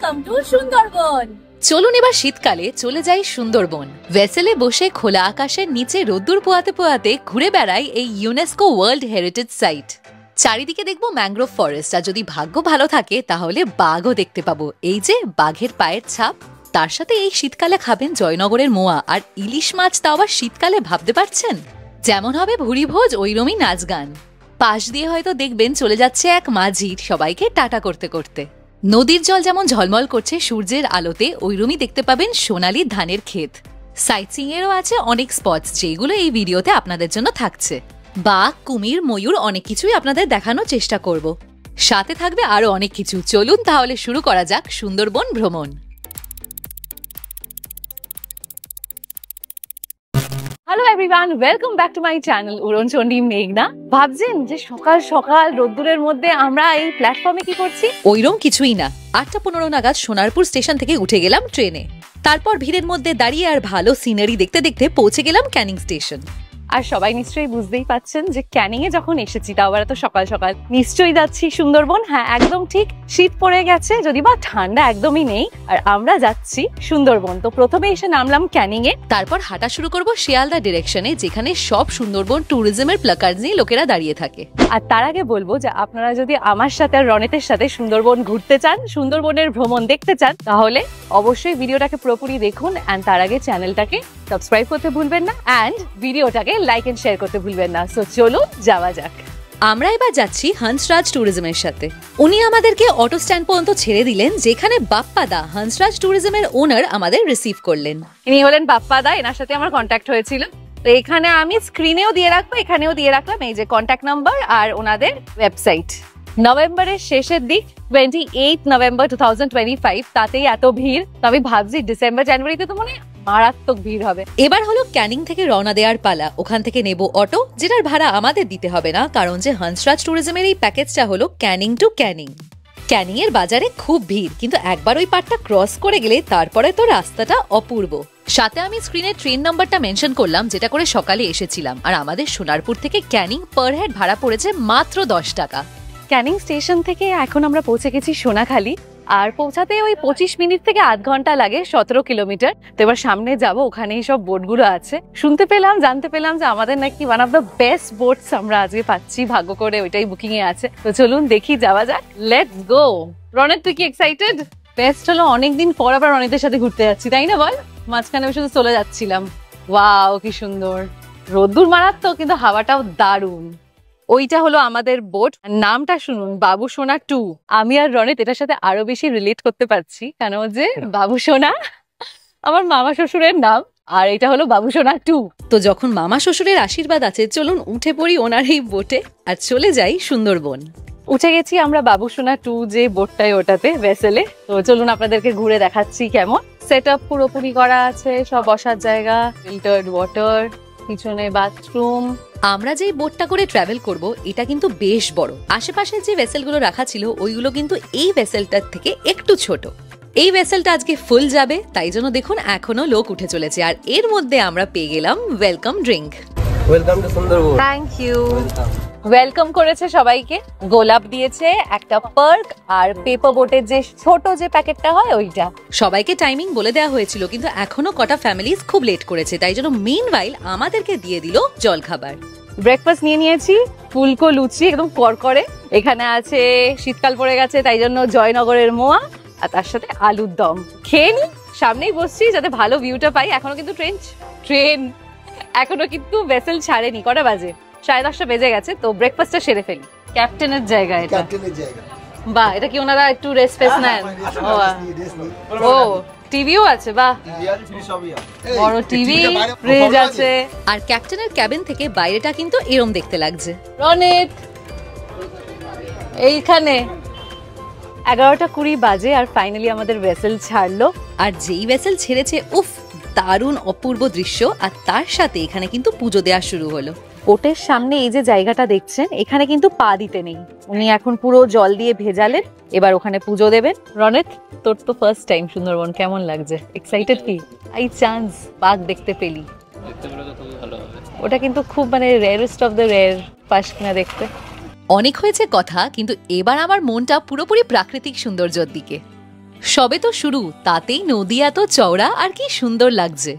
Welcome to Sundarban. চলুন এবার শীতকালে চলে যাই সুন্দরবন। ভেসেলে বসে খোলা আকাশের নিচে রোদ্দুর পোয়াতে পোয়াতে ঘুরে বেড়াই এই ইউনেস্কো ওয়ার্ল্ড হেরিটেজ সাইট। চারিদিকে দেখবো ম্যানগ্রোভ ফরেস্ট, আর যদি ভাগ্য ভালো থাকে তাহলে বাঘও দেখতে পাবো। এই যে বাঘের পায়ের ছাপ, তার সাথে এই শীতকালে খাবেন জয়নগরের মোয়া আর ইলিশ মাছ, তাও আবার শীতকালে, ভাবতে পারছেন? যেমন হবে ভুরি ভোজ, ওইরমই নাচ গান। পাশ দিয়ে হয়তো দেখবেন চলে যাচ্ছে এক মাঝি সবাইকে টাটা করতে করতে। নদীর জল যেমন ঝলমল করছে সূর্যের আলোতে, ওইরমই দেখতে পাবেন সোনালী ধানের ক্ষেত। সাইটসিং এরও আছে অনেক স্পটস, যেগুলো এই ভিডিওতে আপনাদের জন্য থাকছে। বাঘ, কুমির, ময়ূর, অনেক কিছুই আপনাদের দেখানোর চেষ্টা করব। সাথে থাকবে আরো অনেক কিছু। চলুন তাহলে শুরু করা যাক সুন্দরবন ভ্রমণ। Hello everyone, welcome back to my channel Uronchondi মেঘনা। ভাবছেন যে সকাল সকাল রোদ্দুরের মধ্যে আমরা এই প্ল্যাটফর্মে কি করছি? ওইরকম কিছুই না। 8:15 নাগাদ সোনারপুর স্টেশন থেকে উঠে গেলাম ট্রেনে। তারপর ভিড়ের মধ্যে দাঁড়িয়ে আর ভালো সিনারি দেখতে দেখতে পৌঁছে গেলাম ক্যানিং স্টেশন। আর সবাই নিশ্চয়ই বুঝতেই পাচ্ছেন যে ক্যানিং এ যখন এসেছি, তাও আবার তো সকাল সকাল, নিশ্চয়ই যাচ্ছি সুন্দরবন। হ্যাঁ, একদম ঠিক, শীত পড়ে গেছে, যদি বা ঠান্ডা একদমই নেই, আর আমরা যাচ্ছি সুন্দরবন। তো প্রথমে এসে নামলাম ক্যানিং এ, তারপর হাঁটা শুরু করব শিয়ালদা ডিরেকশনে, যেখানে সব সুন্দরবন ট্যুরিজমের প্ল্যাকার্ড নিয়ে লোকেরা দাঁড়িয়ে থাকে। আর তার আগে বলবো যে আপনারা যদি আমার সাথে আর রনেতের সাথে সুন্দরবন ঘুরতে চান, সুন্দরবনের ভ্রমণ দেখতে চান, তাহলে অবশ্যই ভিডিওটাকে পুরোপুরি দেখুন। অ্যান্ড তার আগে চ্যানেলটাকে সাবস্ক্রাইব করতে ভুলবেন না, অ্যান্ড ভিডিওটাকে লাইক এন্ড শেয়ার করতে ভুলবেন না। সো চলুন যাওয়া যাক। আমরা এবার যাচ্ছি হংসরাজ ট্যুরিজমের সাথে। উনি আমাদেরকে অটো স্ট্যান্ড পর্যন্ত ছেড়ে দিলেন, যেখানে বাপ্পাদা, হংসরাজ ট্যুরিজমের ওনার, আমাদের রিসিভ করলেন। ইনি হলেন বাপ্পাদা, এনার সাথে আমার কন্ট্যাক্ট হয়েছিল। তো এখানে আমি স্ক্রিনেও দিয়ে রাখবো, এখানেও দিয়ে রাখলাম এই যে কন্ট্যাক্ট নাম্বার আর ওনাদের ওয়েবসাইট। নভেম্বরের শেষের দিক, 28 নভেম্বর 2025, তাতেই এত ভিড়। তো আমি ভাবছি ডিসেম্বর জানুয়ারিতে তো মনে মারাত্মক ভিড় হবে। এবার হলো ক্যানিং থেকে রওনা দেওয়ার পালা। ওখান থেকে নেব অটো, যেটার ভাড়া আমাদের দিতে হবে না, কারণ যে হংসরাজ ট্যুরিজমের এই প্যাকেজটা হলো ক্যানিং টু ক্যানিং। ক্যানিং এর বাজারে খুব ভিড়, কিন্তু একবার ওই পার্টটা ক্রস করে গেলে তারপরে তো রাস্তাটা অপূর্ব। সাথে আমি স্ক্রিনে ট্রেন নাম্বারটা মেনশন করলাম, যেটা করে সকালে এসেছিলাম। আর আমাদের সোনারপুর থেকে ক্যানিং পার হেড ভাড়া পড়েছে মাত্র 10 টাকা। ক্যানিং স্টেশন থেকে এখন আমরা পৌঁছে গেছি সোনাখালি, আর পৌঁছাতে ওই 25 মিনিট থেকে আধ ঘন্টা লাগে, 17 কিলোমিটার। তো এবার সামনে যাব, ওখানেই সব বোটগুলো আছে। শুনতে পেলাম, জানতে পেলাম যে আমাদের নাকি one of the best boats আমরা আজকে পাচ্ছি, ভাগ্য করে ওইটাই বুকিং এ আছে। তো চলুন দেখি, যাওয়া যাক, লেটস গো। রনেত, তুই কি এক্সাইটেড? বেস্ট হলো অনেকদিন পর আবার রনেতের সাথে ঘুরতে যাচ্ছি, তাই না বল? মাঝখানে শুধু চলে যাচ্ছিলাম। ওয়াও, কি সুন্দর রোদ্দুর মারাত্মক, কিন্তু হাওয়াটাও দারুণ। ওইটা হলো আমাদের বোট, নামটা শুনুন, বাবুসোনা 2। আমি আর রনেত এটার সাথে আরো বেশি রিলেট করতে পারছি, কেন যে বাবুসোনা আমার মামা শ্বশুরের নাম, আর এটা হলো বাবুসোনা 2। তো যখন মামা শ্বশুরের আশীর্বাদ আছে, চলুন উঠে পড়ি ওনার এই বোটে আর চলে যাই সুন্দরবন। উঠে গেছি আমরা বাবুসোনা 2 যে বোটটায়, ওটাতে ভেসেলে। তো চলুন আপনাদেরকে ঘুরে দেখাচ্ছি কেমন। সেট আপ পুরোপুরি করা আছে, সব বসার জায়গা, ফিল্টার্ড ওয়াটার, পিছনে বাথরুম। আমরা যে বোটটা করে ট্রাভেল করব, এটা কিন্তু বেশ বড়। আশেপাশে যে ভেসেলগুলো রাখা ছিল, ওইগুলো কিন্তু এই ভেসেলটার থেকে একটু ছোট। এই ভেসেলটা আজকে ফুল যাবে, তাই জন্য দেখুন এখনো লোক উঠে চলেছে। আর এর মধ্যে আমরা পেয়ে গেলাম welcome drink. Welcome to Sundarban. Thank you. Welcome করেছে সবাইকে, গোলাপ দিয়েছে, একটা পার্ক, আর পেপার বোটের যে ছোট যে প্যাকেটটা হয় ওইটা। সবাইকে টাইমিং বলে দেওয়া হয়েছিল, কিন্তু এখনো কটা ফ্যামিলিজ খুব লেট করেছে, তাই জন্য মিনওয়াইল আমাদেরকে দিয়ে দিল জলখাবার। ব্রেকফাস্ট নিয়ে নিয়েছি, ফুলকো লুচি, একদম করকরে। এখানে আছে, শীতকাল পড়ে গেছে তাই জন্য জয়নগরের মোয়া, আর তার সাথে আলুর দম। খেয়ে নি, সামনেই বসছি যাতে ভালো ভিউটা পাই। এখনো কিন্তু ট্রেন এখনো কিন্তু ভেসেল ছাড়েনি। কটা বাজে? 10:30 বেজে গেছে। তো ব্রেকফাস্টটা সেরে ফেলি। ক্যাপ্টেনের জায়গা এটা। বাহ, এটা কি ওনারা একটু রেস্ট ফেস নেন? ও টিভিও আছে, বাহ, বড় টিভি, ফ্রিজ আছে। আর ক্যাপ্টেনের ক্যাবিন থেকে বাইরেটা কিন্তু এরম দেখতে লাগছে। রনেত, এইখানে 11:20 বাজে, আর ফাইনালি আমাদের ভেসেল ছাড়লো। আর যেই ভেসেল ছেড়েছে, উফ, দারুণ অপূর্ব দৃশ্য। আর তার সাথে এখানে কিন্তু পুজো দেওয়া শুরু হলো। বোটের সামনে এই যে জায়গাটা দেখছেন, এখানে কিন্তু পা দিতে নেই। উনি এখন পুরো জল দিয়ে ভেজালেন, এবার ওখানে পুজো দেবেন। রনেত, তোর তো ফার্স্ট টাইম সুন্দরবন, কেমন লাগছে? এক্সাইটেড কি? আই চান্স বাঘ দেখতে পেলি, ওটা কিন্তু খুব মানে rarest of the rare pass কিনা দেখতে। অনেক হয়েছে কথা, কিন্তু এবার আমার মনটা পুরোপুরি প্রাকৃতিক সৌন্দর্যের দিকে। সবে তো শুরু, তাতেই নদী এত চওড়া আর কি সুন্দর লাগছে।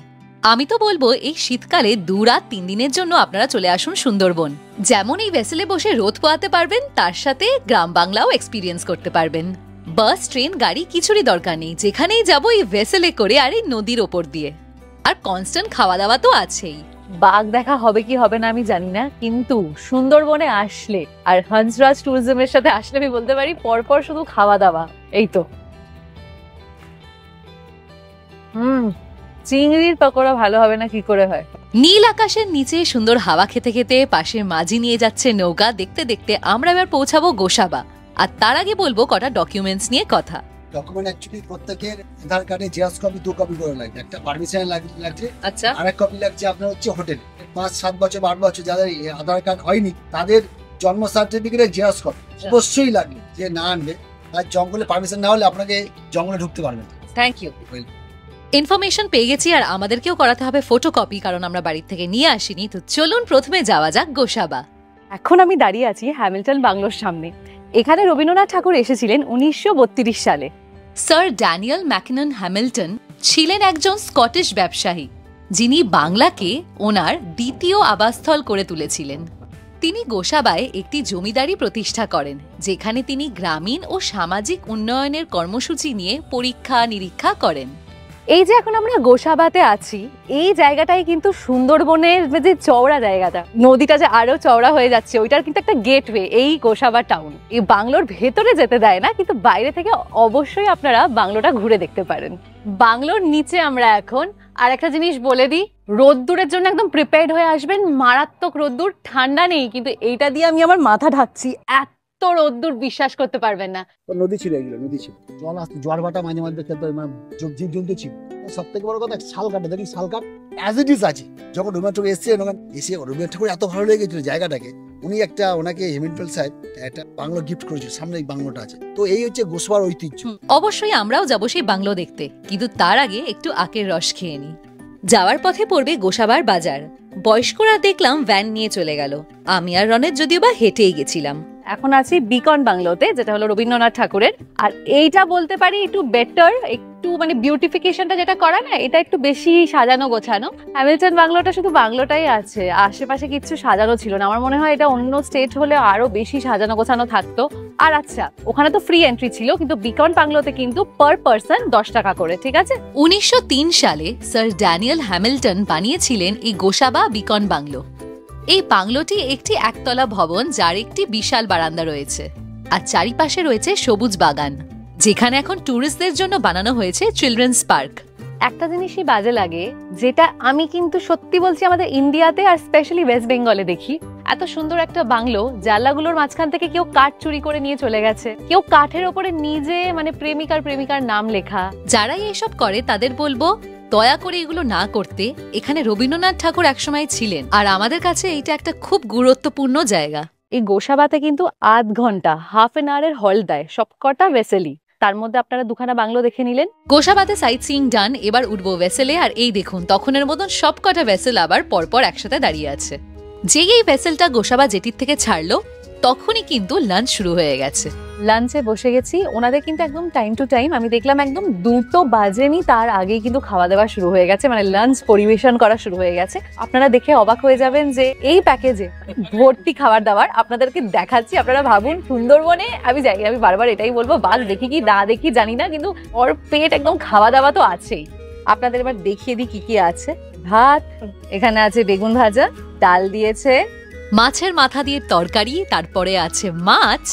আমি তো বলবো এই শীতকালে 2 রাত 3 দিনের জন্য আপনারা চলে আসুন সুন্দরবন। যেমন এই ভেসেলে বসে রোদ পোয়াতে পারবেন, তার সাথে গ্রাম বাংলাও এক্সপিরিয়েন্স করতে পারবেন। বাস, ট্রেন, গাড়ি কিছুরই দরকার নেই, যেখানেই যাবো এই ভেসেলে করে আর এই নদীর ওপর দিয়ে। আর কনস্ট্যান্ট খাওয়া দাওয়া তো আছেই। বাঘ দেখা হবে কি হবে না আমি জানি না, কিন্তু সুন্দরবনে আসলে আর হংসরাজ ট্যুরিজমের সাথে আসলে আমি বলতে পারি পরপর শুধু খাওয়া দাওয়া। এই তো চিংড়ির পকোড়া ভালো হবে না কি করে হয়। নীল আকাশের নিচে সুন্দর হাওয়া খেতে খেতে পাশে মাঝি নিয়ে যাচ্ছে নৌকা দেখতে দেখতে আমরা এবার পৌঁছাবো গোসাবা। আর তার আগে বলবো কটা ডকুমেন্টস নিয়ে কথা। ডকুমেন্ট অ্যাকচুয়ালি প্রত্যেকের আধার কার্ডে জেরক্স কপি 2 কপি করে লাগবে। একটা পারমিশন লাগছে, আচ্ছা, আরেক কপি লাগছে আপনার হচ্ছে হোটেল 5-7 বছর 8 বছর যাদের আধার কার্ড হয়নি তাদের জন্ম সার্টিফিকেটের জেরক্স কপি অবশ্যই লাগবে। যে না আনবে তার জঙ্গলে পারমিশন না হলে আপনাকে জঙ্গলে ঢুকতে পারবেন। Thank you. ইনফরমেশন পেয়ে গেছি, আর আমাদেরকেও করাতে হবে ফটোকপি, কারণ আমরা বাড়ির থেকে নিয়ে আসিনি। তো চলুন প্রথমে যাওয়া যাক গোসাবা। এখন আমি দাঁড়িয়ে আছি হ্যামিল্টন বাংলোর সামনে। এখানে রবীন্দ্রনাথ ঠাকুর এসেছিলেন 1932 সালে। স্যার ড্যানিয়েল ম্যাকিনন হ্যামিল্টন ছিলেন একজন স্কটিশ ব্যবসায়ী, যিনি বাংলাকে ওনার দ্বিতীয় আবাসস্থল করে তুলেছিলেন। তিনি গোসাবায় একটি জমিদারি প্রতিষ্ঠা করেন, যেখানে তিনি গ্রামীণ ও সামাজিক উন্নয়নের কর্মসূচি নিয়ে পরীক্ষা নিরীক্ষা করেন। এই যে এখন আমরা গোসাবাতে আছি, এই জায়গাটাই কিন্তু সুন্দরবনের যে চওড়া জায়গাটা, নদীটা যে আরো চওড়া হয়ে যাচ্ছে, ওইটার কিন্তু একটা গেটওয়ে এই গোসাবা টাউন। এই বাংলোর ভেতরে যেতে দেয় না, কিন্তু বাইরে থেকে অবশ্যই আপনারা বাংলোটা ঘুরে দেখতে পারেন। বাংলোর নিচে আমরা এখন। আর একটা জিনিস বলে দিই, রোদ্দুরের জন্য একদম প্রিপেয়ার্ড হয়ে আসবেন। মারাত্মক রোদ্দুর, ঠান্ডা নেই, কিন্তু এইটা দিয়ে আমি আমার মাথা ঢাকছি, এত রোদ্দুর বিশ্বাস করতে পারবেন না। নদী ছিল, এগুলো নদী ছিল, জল আসতো, জোয়ার ভাটা মাঝে মাঝে খেতে, জীবজন্তু ছিল। সব থেকে বড় কথা শালকাঠে দেখি, শালকাঠ অ্যাজ ইট ইজ আছে। যখন রবীন্দ্রনাথ ঠাকুর এসে রবীন্দ্রনাথ ঠাকুর এত ভালো লেগেছিল জায়গাটাকে, উনি ওনাকে হেমিল্টন সাহেব একটা বাংলো গিফট করেছিল। সামনে এই বাংলোটা আছে। তো এই হচ্ছে গোসাবার ঐতিহ্য। অবশ্যই আমরাও যাবো সেই বাংলো দেখতে, কিন্তু তার আগে একটু আখের রস খেয়ে নিই। যাওয়ার পথে পড়বে গোসাবার বাজার। বয়স্করা দেখলাম ভ্যান নিয়ে চলে গেল, আমি আর রনের যদিও বা হেঁটেই গেছিলাম। এখন আছি বিকন বাংলোতে, যেটা হলো রবীন্দ্রনাথ ঠাকুরের। আর এইটা বলতে পারি একটু বেটার, একটু মানে বিউটিফিকেশনটা যেটা করা না, এটা একটু বেশি সাজানো গোছানো। হ্যামিল্টন বাংলোটা শুধু বাংলোটাই আছে, আশেপাশে কিছু সাজানো ছিল না। আমার মনে হয় এটা অন্য স্টেট হলে আরো বেশি সাজানো গোছানো থাকতো। আর আচ্ছা, ওখানে তো ফ্রি এন্ট্রি ছিল, কিন্তু বিকন বাংলোতে কিন্তু পার পারসন 10 টাকা করে, ঠিক আছে। 1903 সালে স্যার ড্যানিয়েল হ্যামিল্টন বানিয়েছিলেন এই গোসাবা বিকন বাংলো। এই বাংলোটি একটি একতলা ভবন, যার একটি বিশাল বারান্দা রয়েছে, আর চারিপাশে রয়েছে সবুজ বাগান, যেখানে এখন ট্যুরিস্টদের জন্য বানানো হয়েছে চিলড্রেন্স পার্ক। একটা জিনিসই বাজে লাগে, যেটা আমি কিন্তু সত্যি বলছি আমাদের ইন্ডিয়াতে আর স্পেশালি ওয়েস্ট বেঙ্গলে দেখি, এত সুন্দর একটা বাংলো, জানলাগুলোর মাঝখান থেকে কেউ কাঠ চুরি করে নিয়ে চলে গেছে, কেউ কাঠের ওপরে নিজে মানে প্রেমিকার নাম লেখা। যারাই এসব করে তাদের বলবো দয়া করে এগুলো না করতে। এখানে রবীন্দ্রনাথ ঠাকুর একসময় ছিলেন, আর আমাদের কাছে এইটা একটা খুব গুরুত্বপূর্ণ জায়গা। এই গোসাবাতে কিন্তু ½ ঘন্টা, হাফ এন আওয়ারের হল দেয় সবকটা ভেসেলি। তার মধ্যে আপনারা 2খানা বাংলো দেখে নিলেন। গোসাবাতে সাইট সিইং ডান, এবার উঠবো ভেসেলে। আর এই দেখুন, তখনের মতন সবকটা ভেসেল আবার পরপর একসাথে দাঁড়িয়ে আছে। যেই এই ভেসেলটা গোসাবা জেটির থেকে ছাড়লো, তখনই কিন্তু লাঞ্চ শুরু হয়ে গেছে। লাঞ্চে বসে গেছি। ওনাদের কিন্তু একদম টাইম টু টাইম, আমি দেখলাম একদম 2 বাজেনি তার আগেই কিন্তু খাওয়া দাওয়া শুরু হয়ে গেছে, মানে লাঞ্চ পরিবেশন করা শুরু হয়ে গেছে। আপনারা দেখে অবাক হয়ে যাবেন যে এই প্যাকেজে ভর্তি খাবার দাবার আপনাদেরকে দেখাচ্ছি। আপনারা ভাবুন সুন্দরবনে আমি যাই, আমি বারবার এটাই বলবো, বাঘ দেখি কি না দেখি জানি না, কিন্তু ওর পেট একদম খাওয়া দাওয়া তো আছেই। আপনাদের এবার দেখিয়ে দিই কি কি আছে। ভাত, এখানে আছে বেগুন ভাজা, ডাল দিয়েছে, মাছের মাথা দিয়ে তরকারি, তারপরে আছে মাছ,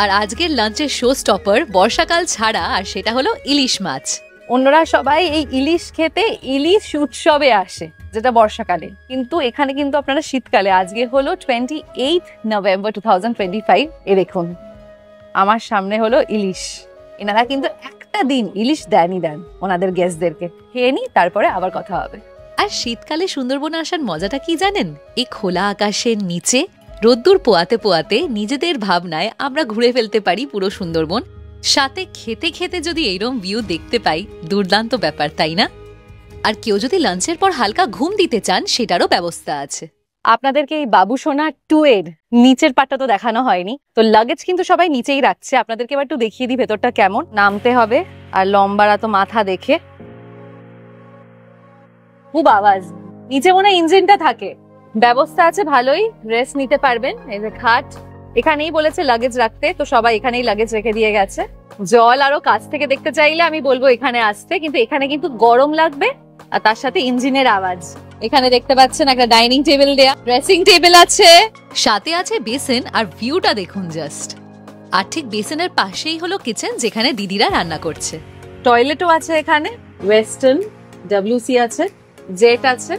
আর আজকের লাঞ্চের শো স্টপার বর্ষাকাল ছাড়া, আর সেটা হলো ইলিশ মাছ। অন্যরা সবাই এই ইলিশ খেতে ইলিশ উৎসবে আসে, যেটা বর্ষাকালে, কিন্তু এখানে কিন্তু আপনারা শীতকালে। আজকে হলো 28 নভেম্বর 2025। এ দেখুন আমার সামনে হলো ইলিশ। এনারা কিন্তু একটা দিন ইলিশ দেন ওনাদের গেস্টদেরকে। খেয়ে নি, তারপরে আবার কথা হবে। আর শীতকালে সুন্দরবনে আসার মজাটা কি জানেন? এই খোলা আকাশের নিচে রোদ্দুর পোয়াতে পোয়াতে নিজেদের ভাবনায় আমরা ঘুরে ফেলতে পারি পুরো সুন্দরবন। সাথে খেতে খেতে যদি এইরকম ভিউ দেখতে পাই, দুর্দান্ত ব্যাপার, তাই না? আর কেউ যদি লাঞ্চের পর হালকা ঘুম দিতে চান, সেটারও ব্যবস্থা আছে। আপনাদেরকে এই বাবুসোনা 2 এর নিচের পাটটা তো দেখানো হয়নি, তো লাগেজ কিন্তু সবাই নিচেই রাখছে। আপনাদেরকে এবার একটু দেখিয়ে দিই ভেতরটা কেমন। নামতে হবে, আর লম্বারা তো মাথা দেখে খুব আওয়াজ। নিচে মনে হয় ইঞ্জিনটা থাকে। ব্যবস্থা আছে ভালোই, রেস্ট নিতে পারবেন। এই যে খাট, এখানেই বলেছে লাগেজ রাখতে, তো সবাই এখানেই লাগেজ রেখে দিয়ে গেছে। জল আরো কাছ থেকে দেখতে চাইলে আমি বলবো এখানে আসতে, কিন্তু এখানে কিন্তু গরম লাগবে, আর তার সাথে ইঞ্জিনের আওয়াজ। এখানে দেখতে পাচ্ছেন একটা ডাইনিং টেবিল দেয়া, ড্রেসিং টেবিল আছে, সাথে আছে বেসিন। আর ভিউটা দেখুন জাস্ট। আর ঠিক বেসিনের পাশেই হলো কিচেন, যেখানে দিদিরা রান্না করছে। টয়লেটও আছে এখানে, ওয়েস্টার্ন ডব্লিউসি আছে, জেট আছে,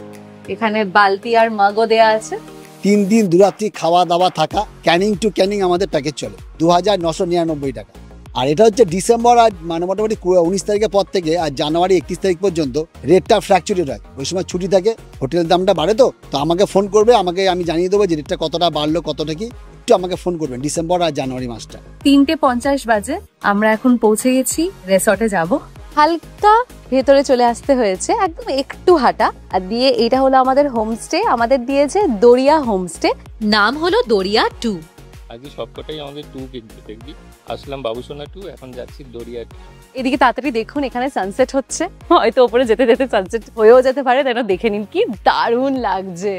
এখানে বালতি আর মাগও দেয়া আছে। 3 দিন 2 রাত্রি খাওয়া দাওয়া থাকা, ক্যানিং টু ক্যানিং আমাদের প্যাকেজ চলে 2999 টাকা। আর এটা হচ্ছে ডিসেম্বর আর মানে মোটামুটি 19 তারিখের পর থেকে আর জানুয়ারি 31 তারিখ পর্যন্ত রেটটা ফ্ল্যাকচুয়েটেড হয়। ওই সময় ছুটি থাকে, হোটেলের দামটা বাড়ে, তো আমাকে ফোন করবে, আমি জানিয়ে দেবো যে রেটটা কতটা বাড়লো কতটা কি, একটু আমাকে ফোন করবেন ডিসেম্বর আর জানুয়ারি মাসটা। 3:50 বাজে, আমরা এখন পৌঁছে গেছি, রেসর্টে যাব। হালকা ভেতরে চলে আসতে হয়েছে, একদম একটু হাঁটা, আর দিয়ে এটা হলো আমাদের হোমস্টে। আমাদের দিয়েছে দরিয়া হোমস্টে, নাম হলো দরিয়া 2। আজকে সবকটাই আমাদের 2 দেখবি। আসলাম বাবুসোনা 2, এখন যাচ্ছি দরিয়া 2। এদিকে তাড়াতাড়ি দেখুন, এখানে সানসেট হচ্ছে, হয়তো উপরে যেতে যেতে সানসেট হয়েও যেতে পারে, তাই না? দেখে নিন কি দারুণ লাগছে।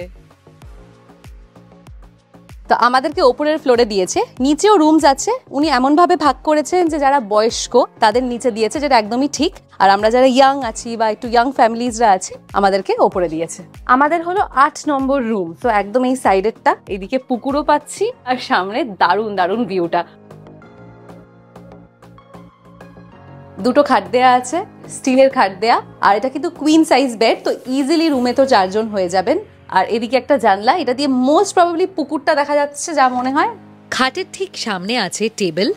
তো আমাদেরকে ওপরের ফ্লোরে দিয়েছে, নিচেও রুমস আছে। উনি এমন ভাবে ভাগ করেছেন যে যারা বয়স্ক তাদের নিচে দিয়েছে, যেটা একদমই ঠিক। আর আমরা যারা ইয়াং আছি বা একটু ইয়াং ফ্যামিলিজরা আছি, আমাদেরকে ওপরে দিয়েছে। আমাদের হলো 8 নম্বর রুম। তো একদম এই সাইডেরটা, এদিকে পুকুরও পাচ্ছি, আর সামনে দারুণ দারুণ ভিউটা। 2টো খাট দেয়া আছে, স্টিলের খাট দেয়া, আর এটা কিন্তু কুইন সাইজ বেড, তো ইজিলি রুমে তো 4 জন হয়ে যাবেন। আর এদিকে একটা জানলা, এটা দিয়ে মোস্ট প্রবাবলি পুকুরটা দেখা যাচ্ছে যা মনে হয়। খাটের ঠিক সামনে আছে টেবিল,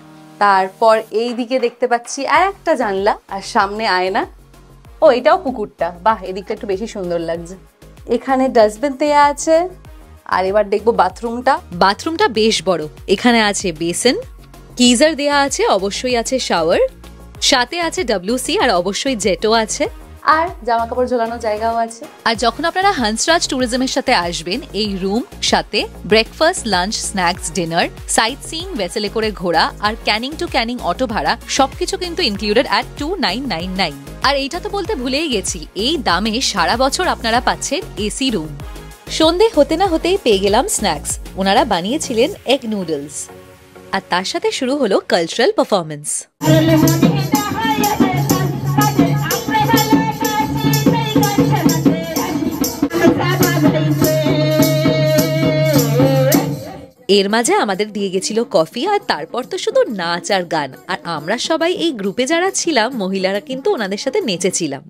তারপর এই দিকে দেখতে পাচ্ছি আর একটা জানলা, আর সামনে আয়না। ও, এটাও পুকুরটা, বাহ, এদিকটা একটু বেশি সুন্দর লাগছে। এখানে ডাস্টবিন দেয়া আছে। আর এবার দেখবো বাথরুমটা। বাথরুমটা বেশ বড়, এখানে আছে বেসিন, গিজার দেয়া আছে, অবশ্যই আছে শাওয়ার, সাথে আছে ডব্লিউসি, আর অবশ্যই জেটও আছে, আর জামা কাপড় ঝোলানোর জায়গাও আছে। আর যখন আপনারা হংসরাজ ট্যুরিজমের সাথে আসবেন, এই রুম সাথে breakfast, lunch, snacks, dinner, sightseeing, ভেসেলে করে ঘোরা, আর ক্যানিং টু ক্যানিং অটো ভাড়া সবকিছু কিন্তু ইনক্লুডেড অ্যাট 2999। আর এইটা তো বলতে ভুলেই গেছি, এই দামে সারা বছর আপনারা পাচ্ছেন এসি রুম। সন্ধে হতে না হতেই পেয়ে গেলাম স্ন্যাক্স। ওনারা বানিয়েছিলেন এগ নুডলস, আর তার সাথে শুরু হলো কালচারাল পারফরমেন্স। এর মাঝে আমাদের দিয়ে গেছিল কফি, আর তারপর তো শুধু নাচ আর গান। আর আমরা সবাই এই গ্রুপে যারা ছিলাম মহিলারা কিন্তু ওনাদের সাথে নেচেছিলাম।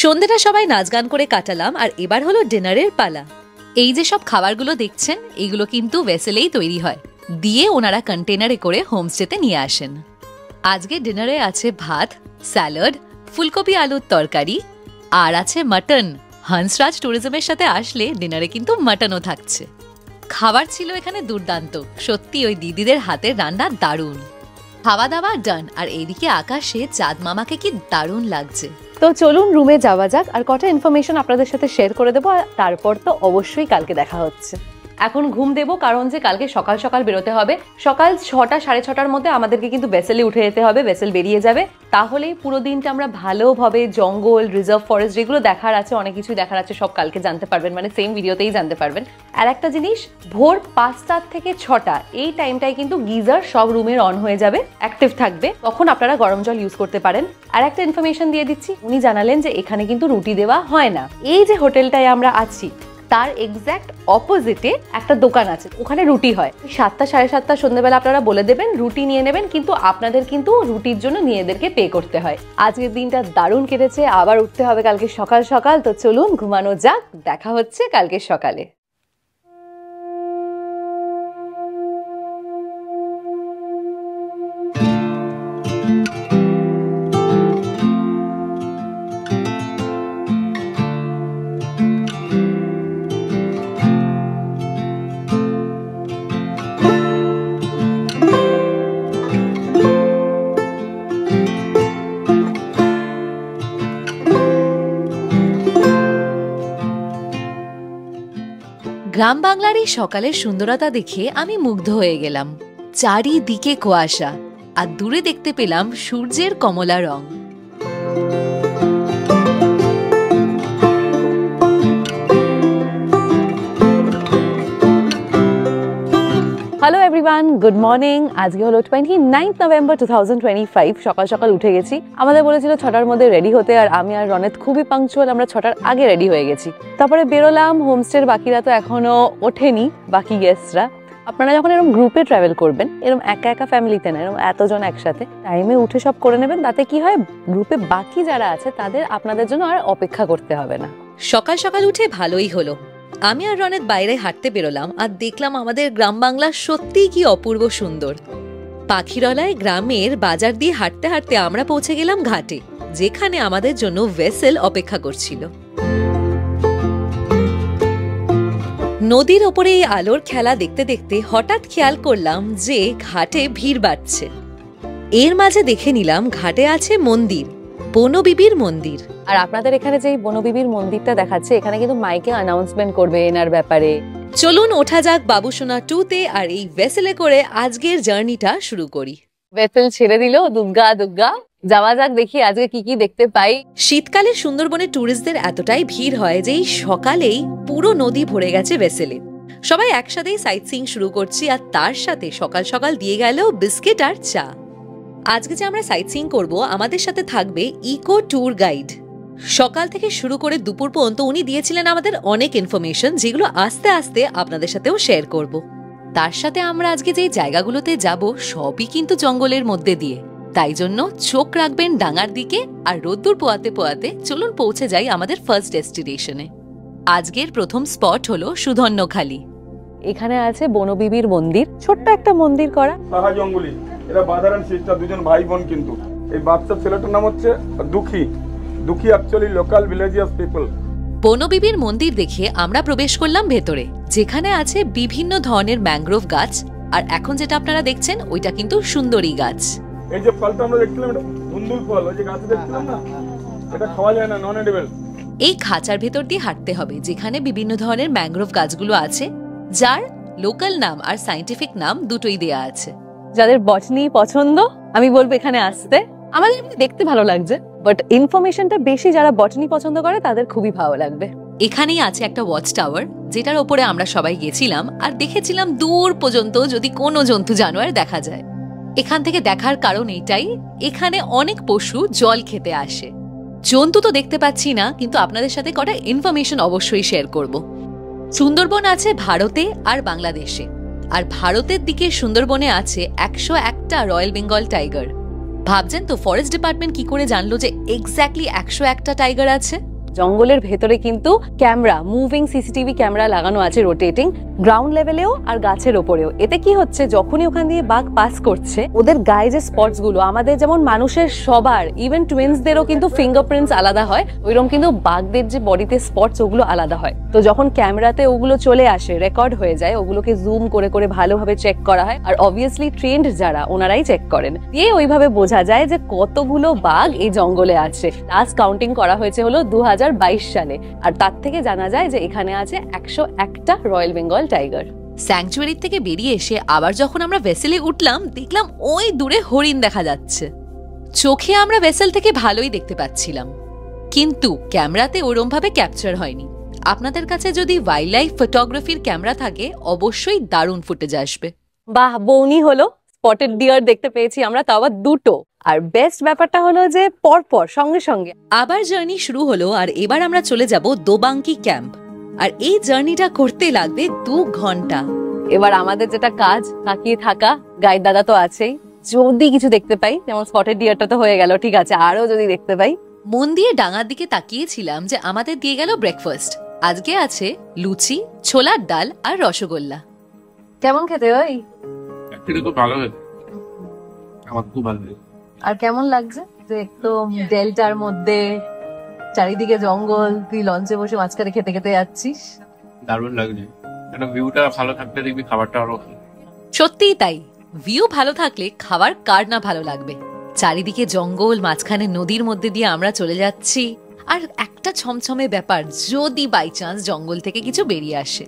সন্ধ্যেটা সবাই নাচ গান করে কাটালাম, আর এবার হলো ডিনারের পালা। এই যে সব খাবারগুলো দেখছেন, এগুলো কিন্তু ভেসেলেই তৈরি হয়, দিয়ে ওনারা কন্টেনারে করে হোমস্টেতে নিয়ে আসেন। আজকে ডিনারে আছে ভাত, স্যালাড, ফুলকপি আলুর তরকারি, আর আছে মাটন। হংসরাজ ট্যুরিজমের সাথে আসলে ডিনারে কিন্তু মাটনও থাকছে। খাবার ছিল এখানে দুর্দান্ত, সত্যি ওই দিদিদের হাতের রান্না দারুণ। খাওয়া দাওয়া ডান, আর এইদিকে আকাশে চাঁদ মামাকে কি দারুণ লাগছে। তো চলুন রুমে যাওয়া যাক, আর কটা ইনফরমেশন আপনাদের সাথে শেয়ার করে দেবো, আর তারপর তো অবশ্যই কালকে দেখা হচ্ছে। এখন ঘুম দেবো, কারণ যে কালকে সকাল সকাল বেরোতে হবে। সকাল 6টা 6:30টার মধ্যে আমাদেরকে কিন্তু ভেসেলে উঠে যেতে হবে, ভেসেল বেরিয়ে যাবে। তাহলেই পুরো দিনটা আমরা ভালোভাবে জঙ্গল, রিজার্ভ ফরেস্ট যেগুলো দেখার আছে, অনেক কিছুই দেখার আছে, সব কালকে জানতে পারবেন, মানে সেম ভিডিওতেই জানতে পারবেন। আর একটা জিনিস, ভোর 5টা থেকে 6টা এই টাইমটায় কিন্তু গিজার সব রুমের অন হয়ে যাবে, অ্যাক্টিভ থাকবে, তখন আপনারা গরম জল ইউজ করতে পারেন। আর একটা ইনফরমেশন দিয়ে দিচ্ছি, উনি জানালেন যে এখানে কিন্তু রুটি দেওয়া হয় না। এই যে হোটেলটায় আমরা আছি তার এক্স্যাক্ট অপোজিটে একটা দোকান আছে, ওখানে রুটি হয়। 7টা 7:30 সন্ধ্যেবেলা আপনারা বলে দেবেন, রুটি নিয়ে নেবেন, কিন্তু আপনাদের কিন্তু রুটির জন্য নিজেদেরকে পে করতে হয়। আজকের দিনটা দারুণ কেটেছে, আবার উঠতে হবে কালকে সকাল সকাল। তো চলুন ঘুমানো যাক, দেখা হচ্ছে কালকে সকালে। গ্রাম বাংলার এই সকালের সুন্দরতা দেখে আমি মুগ্ধ হয়ে গেলাম। চারিদিকে কুয়াশা, আর দূরে দেখতে পেলাম সূর্যের কমলা রং। Hello everyone, good morning. আজকে হলো 29 নভেম্বর 2025। সকাল সকাল উঠে গেছি। আমাদের বলেছিল 6টার মধ্যে রেডি হতে, আর আমি আর রনেত খুবই পাংচুয়াল, আমরা 6টার আগে রেডি হয়ে গেছি। তারপরে বেরোলাম। হোমস্টের বাকিরা তো এখনো ওঠেনি, বাকি গেস্টরা। আপনারা যখন এরকম গ্রুপে ট্রাভেল করবেন, এরকম একা একা ফ্যামিলিতে না, এরকম এতজন একসাথে টাইমে উঠে সব করে নেবেন, তাতে কি হয়, গ্রুপে বাকি যারা আছে তাদের আপনাদের জন্য আর অপেক্ষা করতে হবে না। সকাল সকাল উঠে ভালোই হলো। আমি আর রনেত বাইরে হাঁটতে বেরোলাম, আর দেখলাম আমাদের গ্রাম বাংলা সত্যিই কি অপূর্ব সুন্দর। পাখিরলায় গ্রামের বাজার দিয়ে হাঁটতে হাঁটতে আমরা পৌঁছে গেলাম ঘাটে, যেখানে আমাদের জন্য ভেসেল অপেক্ষা করছিল। নদীর ওপরে এই আলোর খেলা দেখতে দেখতে হঠাৎ খেয়াল করলাম যে ঘাটে ভিড় বাড়ছে। এর মাঝে দেখে নিলাম ঘাটে আছে মন্দির, বনবিবির মন্দির। আর আপনাদের এখানে যে বনবিবির মন্দিরটা দেখাচ্ছে, এখানে কিন্তু মাইকে অ্যানাউন্সমেন্ট করবে এনার ব্যাপারে। চলুন ওঠা যাক বাবুসোনা 2-তে, আর এই ভেসেলে করে আজকের জার্নিটা শুরু করি। ভেসেল ছেড়ে দিল, দুগ্গা দুগ্গা যাওয়া যাক, দেখি আজকে কি কি দেখতে পাই। শীতকালে সুন্দরবনে ট্যুরিস্টদের এতটাই ভিড় হয় যে এই সকালেই পুরো নদী ভরে গেছে ভেসেলে। সবাই একসাথেই সাইট সিইং শুরু করছি, আর তার সাথে সকাল সকাল দিয়ে গেল বিস্কিট আর চা। আজকে যে আমরা সাইট সিইং করব, আমাদের সাথে থাকবে ইকো ট্যুর গাইড। সকাল থেকে শুরু করে দুপুর পর্যন্ত উনি দিয়েছিলেন আমাদের অনেক ইনফরমেশন, যেগুলো আস্তে আস্তে আপনাদের সাথেও শেয়ার করব। তার সাথে আমরা আজকে যে জায়গাগুলোতে যাব সবই কিন্তু জঙ্গলের মধ্যে দিয়ে, তাই জন্য চোখ রাখবেন ডাঙার দিকে। আর রোদ্দুর পোয়াতে পোয়াতে চলুন পৌঁছে যাই আমাদের ফার্স্ট ডেস্টিনেশনে। আজকের প্রথম স্পট হলো সুধন্যখালি। এখানে আছে বনবিবির মন্দির, ছোট্ট একটা মন্দির করা। সাহা জঙ্গলি, এরা বাঁধারান সিস্টার, দুজন ভাই বোন। কিন্তু এই বাচ্চা ছেলেটার নাম হচ্ছে দুঃখী। দুঃখী অ্যাকচুয়ালি লোকাল ভিলেজিয়াস পিপল। বনবিবির মন্দির দেখে আমরা প্রবেশ করলাম ভেতরে, যেখানে আছে বিভিন্ন ধরনের ম্যানগ্রোভ গাছ। আর এখন যেটা আপনারা দেখছেন ওইটা কিন্তু সুন্দরী গাছ। এই যে ফলটা আমরা দেখছিলাম, এটা ধুন্দুল ফল, ওই যে গাছে দেখছিলাম না, এটা খাওয়া যায় না, নন এডিবল। এই খাঁচার ভেতর দিয়ে হাঁটতে হবে, যেখানে বিভিন্ন ধরনের ম্যানগ্রোভ গাছগুলো আছে, যার লোকাল নাম আর সায়েন্টিফিক নাম দুটোই দেয়া আছে। যাদের বটনি পছন্দ, আমি বলবো এখানে আসতে। আমাদের দেখতে ভালো লাগছে, বাট ইনফরমেশনটা বেশি যারা বটনি পছন্দ করে তাদের খুবই ভালো লাগবে। এখানেই আছে একটা ওয়াচ টাওয়ার, যেটার ওপরে আমরা সবাই গেছিলাম আর দেখেছিলাম দূর পর্যন্ত যদি কোনো জন্তু জানোয়ার দেখা যায়। এখান থেকে দেখার কারণ এইটাই, এখানে অনেক পশু জল খেতে আসে। জন্তু তো দেখতে পাচ্ছি না, কিন্তু আপনাদের সাথে কটা ইনফরমেশন অবশ্যই শেয়ার করব। সুন্দরবন আছে ভারতে আর বাংলাদেশে, আর ভারতের দিকে সুন্দরবনে আছে 101টা রয়্যাল বেঙ্গল টাইগার। ভাবছেন তো ফরেস্ট ডিপার্টমেন্ট কি করে জানলো যে এক্স্যাক্টলি 101টা টাইগার আছে? জঙ্গলের ভেতরে কিন্তু ক্যামেরা, মুভিং সিসিটিভি ক্যামেরা লাগানো আছে, রোটেটিং, গ্রাউন্ড লেভেলেও আর গাছের ওপরেও। এতে কি হচ্ছে, যখনই ওখান দিয়ে বাঘ পাস করছে, ওদের গায়ে যে স্পটস গুলো, আমাদের যেমন মানুষের সবার, ইভেন টুইন্সদেরও কিন্তু ফিঙ্গারপ্রিন্টস আলাদা হয়, ওইরকম কিন্তু বাঘদের যে বডিতে স্পটস ওগুলো আলাদা হয়। তো যখন ক্যামেরাতে ওগুলো চলে আসে, রেকর্ড হয়ে যায়, ওগুলোকে জুম করে করে ভালোভাবে চেক করা হয়। আর অবভিয়াসলি ট্রেন্ড যারা, ওনারাই চেক করেন। দিয়ে ওইভাবে বোঝা যায় যে কতগুলো বাঘ এই জঙ্গলে আছে। লাস্ট কাউন্টিং করা হয়েছে হলো 2022 সালে, আর তার থেকে জানা যায় যে এখানে আছে 101টা রয়্যাল বেঙ্গল টাইগার। স্যাংচুয়ারি থেকে বেরিয়ে এসে আবার যখন আমরা ভেসেলে উঠলাম, দেখলাম ওই দূরে হরিণ দেখা যাচ্ছে। চোখে আমরা ভেসেল থেকে ভালোই দেখতে পাচ্ছিলাম, কিন্তু ক্যামেরাতে ওরম ভাবে ক্যাপচার হয়নি। আপনাদের কাছে যদি ওয়াইল্ড লাইফ ফটোগ্রাফির ক্যামেরা থাকে, অবশ্যই দারুণ ফুটেজ আসবে। বাহ, বৌনি হলো। স্পটেড ডিয়ার দেখতে পেয়েছি আমরা, তাও আবার দুটো। আর বেস্ট ব্যাপারটা হলো যে পরপর সঙ্গে সঙ্গে আবার জার্নি শুরু হলো। আর এবার আমরা চলে যাব দোবাঙ্কি ক্যাম্প, আর এই জার্নিটা করতে লাগবে 2 ঘন্টা। এবার আমাদের যেটা কাজ, তাকিয়ে থাকা। গাইড দাদা তো আছেই, যদি কিছু দেখতে পাই, যেমন স্পটেড ডিয়ারটা তো হয়ে গেল, ঠিক আছে, আরো যদি দেখতে পাই। মন দিয়ে ডাঙার দিকে তাকিয়েছিলাম যে আমাদের দিয়ে গেল ব্রেকফাস্ট। আজকে আছে লুচি, ছোলার ডাল আর রসগোল্লা। কেমন খেতে ওই? অ্যাকচুয়ালি তো ভালো হয়েছে, আমার খুব ভালো লেগেছে। আর কেমন লাগছে যে একটু ডেল্টার মধ্যে, চারিদিকে জঙ্গল, তুই লঞ্চে বসে মাঝখানে খেতে খেতে যাচ্ছিস? দারুণ লাগছে। একটা ভিউটা ভালো থাকলে দেখবি খাবারটা আরো। সত্যিই তাই, ভিউ ভালো থাকলে খাবার কার না ভালো লাগবে। চারিদিকে জঙ্গল, মাঝখানে নদীর মধ্যে দিয়ে আমরা চলে যাচ্ছি। আর একটা ছমছমে ব্যাপার, যদি বাই চান্স জঙ্গল থেকে কিছু বেরিয়ে আসে,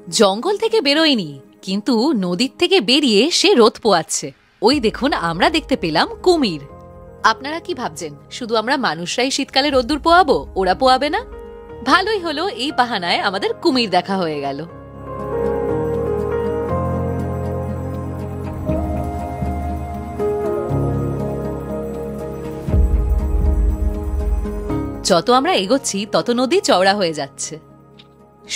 জঙ্গল থেকে বেরোয়নি, কিন্তু নদীর থেকে বেরিয়ে সে রোদ পোয়াচ্ছে। ওই দেখুন, আমরা দেখতে পেলাম কুমির। আপনারা কি ভাবছেন শুধু আমরা মানুষরাই শীতকালে রোদ্দুর পোয়াবো, ওরা পোয়াবে না? ভালোই হলো, এই বাহানায় আমাদের কুমির দেখা হয়ে গেল। যত আমরা এগোচ্ছি তত নদী চওড়া হয়ে যাচ্ছে।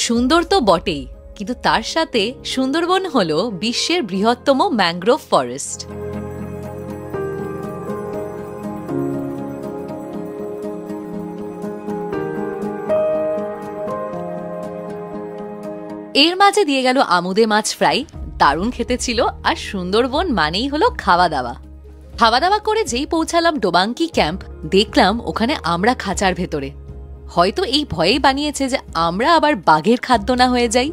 সুন্দর তো বটেই, কিন্তু তার সাথে সুন্দরবন হলো বিশ্বের বৃহত্তম ম্যানগ্রোভ ফরেস্ট। এর মাঝে দিয়ে গেল আমুদে মাছ ফ্রাই, দারুণ খেতে ছিল। আর সুন্দরবন মানেই হলো খাওয়া দাওয়া। খাওয়া দাওয়া করে যেই পৌঁছালাম ডোবাঙ্কি ক্যাম্প, দেখলাম ওখানে আমরা খাঁচার ভেতরে। হয়তো এই ভয়েই বানিয়েছে যে আমরা আবার বাঘের খাদ্য না হয়ে যাই।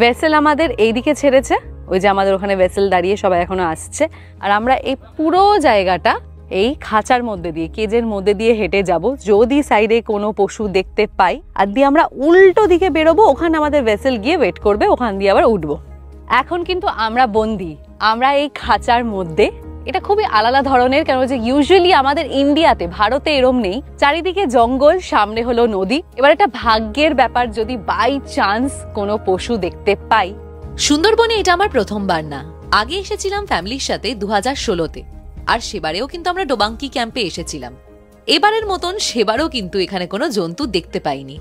ভেসেল আমাদের এইদিকে ছেড়েছে, ওই যে আমাদের ওখানে ভেসেল দাঁড়িয়ে সবাই এখনো আসছে। আর আমরা এই পুরো জায়গাটা এই খাঁচার মধ্যে দিয়ে, কেজের মধ্যে দিয়ে হেঁটে যাব। যদি সাইডে কোনো পশু দেখতে পাই আর দিয়ে আমরা উল্টো দিকে বেরোবো, ওখানে আমাদের ভেসেল গিয়ে ওয়েট করবে, ওখান দিয়ে আবার উঠবো। এখন কিন্তু আমরা বন্দি, আমরা এই খাঁচার মধ্যে। এটা খুবই আলাদা ধরনের, কেন যে ইউজুয়ালি আমাদের ইন্ডিয়াতে, ভারতে এরম নেই। চারিদিকে জঙ্গল, সামনে হলো নদী। এবার এটা ভাগ্যের ব্যাপার, যদি বাই চান্স কোনো পশু দেখতে পাই। সুন্দরবনে এটা আমার প্রথমবার না, আগে এসেছিলাম ফ্যামিলির সাথে 2016-তে, আর সেবারেও কিন্তু আমরা ডোবাঙ্কি ক্যাম্পে এসেছিলাম। এবারের মতন সেবারও কিন্তু এখানে কোনো জন্তু দেখতে পাইনি।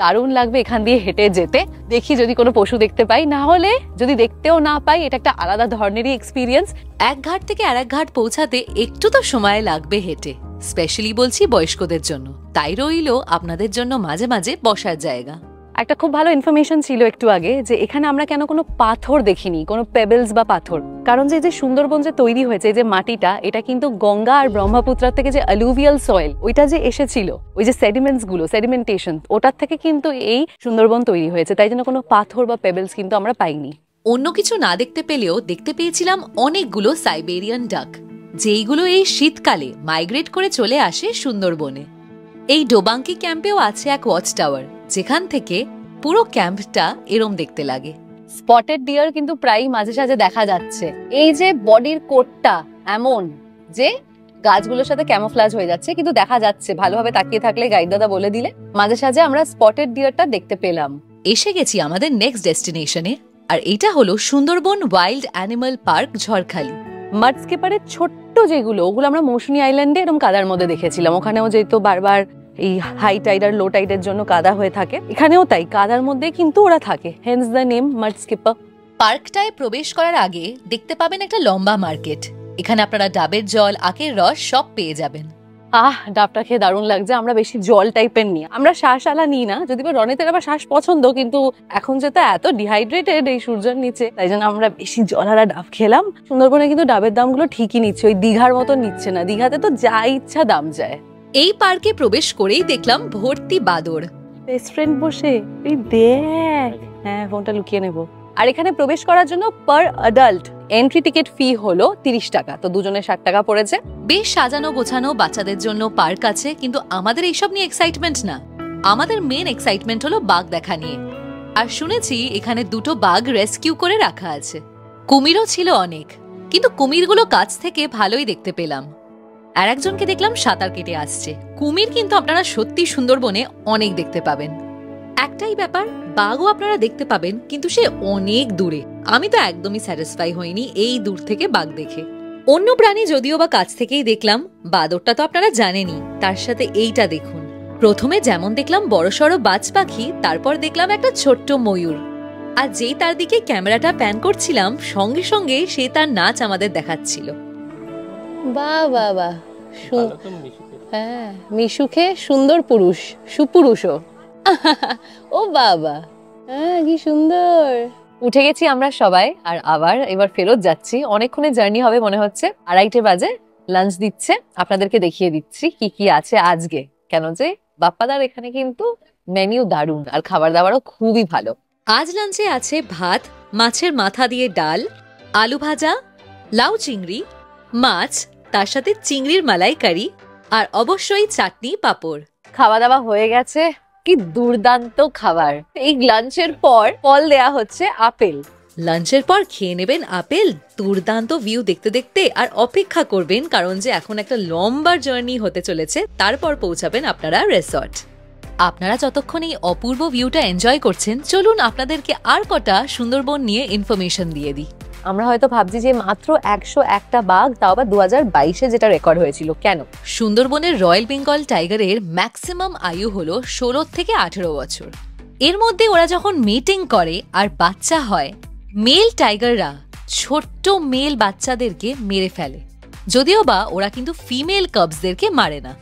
দারুণ লাগবে এখান দিয়ে হেঁটে যেতে। দেখি যদি কোনো পশু দেখতে পাই, না হলে যদি দেখতেও না পাই, এটা একটা আলাদা ধরনেরই এক্সপিরিয়েন্স। এক ঘাট থেকে আরেক ঘাট পৌঁছাতে একটু তো সময় লাগবে হেঁটে, স্পেশালি বলছি বয়স্কদের জন্য। তাই রইল আপনাদের জন্য মাঝে মাঝে বসার জায়গা। একটা খুব ভালো ইনফরমেশন ছিল একটু আগে, যে এখানে আমরা কেন কোনো পাথর দেখিনি, কোনো পেবেলস বা পাথর। কারণ যে সুন্দরবন যে তৈরি হয়েছে, যে মাটিটা, এটা কিন্তু গঙ্গা আর ব্রহ্মপুত্র থেকে যে অ্যালুভিয়াল সয়েল, ওইটা যে এসেছিল, ওই যে সেডিমেন্টস গুলো, সেডিমেন্টেশন, ওটার থেকে কিন্তু এই সুন্দরবন তৈরি হয়েছে। তাই জন্য কোনো পাথর বা পেবেলস কিন্তু আমরা পাইনি। অন্য কিছু না দেখতে পেলেও দেখতে পেয়েছিলাম অনেকগুলো সাইবেরিয়ান ডাক, যেইগুলো এই শীতকালে মাইগ্রেট করে চলে আসে সুন্দরবনে। এই ডোবাঙ্কি ক্যাম্পেও আছে এক ওয়াচ টাওয়ার, যেখান থেকে পুরো ক্যাম্পটা এরম দেখতে লাগে। স্পটেড ডিয়ার কিন্তু প্রায় মাঝে সাঝে দেখা যাচ্ছে। এই যে বডির কোটটা এমন যে গাছগুলোর সাথে ক্যামোফ্লাজ হয়ে যাচ্ছে, কিন্তু দেখা যাচ্ছে ভালোভাবে তাকিয়ে থাকলে, গাইড দাদা বলে দিলে। মাঝে সাঝে আমরা স্পটেড ডিয়ারটা দেখতে পেলাম। এসে গেছি আমাদের নেক্সট ডেস্টিনেশনে, আর এটা হলো Sundarban wild animal park Jharkhali. মাডস্কেপারের ছোট্ট যেগুলো, ওগুলো আমরা মৌসুমী আইল্যান্ডে এরকম কাদার মধ্যে দেখেছিলাম। ওখানেও যেহেতু বারবার এই হাই টাইড আর লো টাইডের জন্য কাদা হয়ে থাকে, এখানেও তাই কাদার মধ্যে কিন্তু ওরা থাকে, হেন্স দ্য নেম মাডস্কেপার। পার্কটায় প্রবেশ করার আগে দেখতে পাবেন একটা লম্বা মার্কেট। এখানে আপনারা ডাবের জল, আখের রস সব পেয়ে যাবেন। ডাবটা খেয়ে দারুণ লাগছে। আমরা বেশি জল টাইপের নিই, আমরা শ্বাস আলা নিই না, যদি বা রনেতের আবার শ্বাস পছন্দ, কিন্তু এখন যেটা এত ডিহাইড্রেটেড এই সূর্যের নিচে, তাই জন্য আমরা বেশি জল আলা ডাব খেলাম। সুন্দরবনে কিন্তু ডাবের দামগুলো ঠিকই নিচ্ছে, ওই দীঘার মতো নিচ্ছে না। দীঘাতে তো যা ইচ্ছা দাম যায়। এই পার্কে প্রবেশ করেই দেখলাম ভর্তি বাদর। বেস্ট ফ্রেন্ড বসে, এই দেখ। হ্যাঁ, ফোনটা লুকিয়ে নেব। আর এখানে প্রবেশ করার জন্য পার অ্যাডাল্ট এন্ট্রি টিকিট ফি হলো 30 টাকা, তো দুজনে 60 টাকা পড়েছে। বেশ সাজানো গোছানো বাচ্চাদের জন্য পার্ক আছে, কিন্তু আমাদের এইসব নিয়ে এক্সাইটমেন্ট না। আমাদের মেন এক্সাইটমেন্ট হলো বাঘ দেখা নিয়ে। আর শুনেছি এখানে 2টো বাঘ রেস্কিউ করে রাখা আছে। কুমিরও ছিল অনেক, কিন্তু কুমিরগুলো কাছ থেকে ভালোই দেখতে পেলাম। আর একজনকে দেখলাম সাঁতার কেটে আসছে। কুমির কিন্তু আপনারা সত্যি সুন্দরবনে অনেক দেখতে পাবেন। একটাই ব্যাপার, বাঘও আপনারা দেখতে পাবেন, কিন্তু সে অনেক দূরে। আমি তো একদমই স্যাটিসফাই হইনি এই দূর থেকে বাঘ দেখে। অন্য প্রাণী যদিও বা কাছ থেকেই দেখলাম, বাদরটা তো আপনারা জানেনই। তার সাথে এইটা দেখুন, প্রথমে যেমন দেখলাম বড়সড় বাজ পাখি, তারপর দেখলাম একটা ছোট্ট ময়ূর। আর যেই তার দিকে ক্যামেরাটা প্যান করছিলাম, সঙ্গে সঙ্গে সে তার নাচ আমাদের দেখাচ্ছিল। বাহ বাহ বাহ, হ্যাঁ, মিশুকে সুন্দর পুরুষ, সুপুরুষও। ও বাবা, হ্যাঁ কি সুন্দর। উঠে গেছি আমরা সবাই, আর আবার এবার ফেরত যাচ্ছি। অনেকক্ষণের জার্নি হবে মনে হচ্ছে। 2:30 বাজে, লাঞ্চ দিচ্ছে। আপনাদেরকে দেখিয়ে দিচ্ছি কি কি আছে আজকে, কেন যে বাপ্পাদার এখানে কিন্তু মেনু দারুণ, আর খাবার দাবারও খুবই ভালো। আজ লাঞ্চে আছে ভাত, মাছের মাথা দিয়ে ডাল, আলু ভাজা, লাউ চিংড়ি, মাছ, তার সাথে চিংড়ির মালাইকারি, আর অবশ্যই চাটনি পাঁপড়। খাওয়া দাওয়া হয়ে গেছে, কি দুর্দান্ত খাবার। এই লাঞ্চের পর ফল দেয়া হচ্ছে আপেল। লাঞ্চের পর খেয়ে নেবেন আপেল, দুর্দান্ত ভিউ দেখতে দেখতে, আর অপেক্ষা করবেন কারণ যে এখন একটা লম্বা জার্নি হতে চলেছে, তারপর পৌঁছাবেন আপনারা রিসর্ট। আপনারা যতক্ষণ এই অপূর্ব ভিউটা এনজয় করছেন, চলুন আপনাদেরকে আর কটা সুন্দরবন নিয়ে ইনফরমেশন দিয়ে দিই। আমরা হয়তো ভাবছি যে মাত্র 101টা বাঘ, তাও আবার 2022-এ যেটা রেকর্ড হয়েছিল। কেন? সুন্দরবনের রয়্যাল বেঙ্গল টাইগারের ম্যাক্সিমাম আয়ু হলো 16 থেকে 18 বছর। এর মধ্যে ওরা যখন মিটিং করে আর বাচ্চা হয়, মেল টাইগাররা ছোট্ট মেল বাচ্চাদেরকে মেরে ফেলে, যদিও বা ওরা কিন্তু ফিমেল কাবসদেরকে মারে না,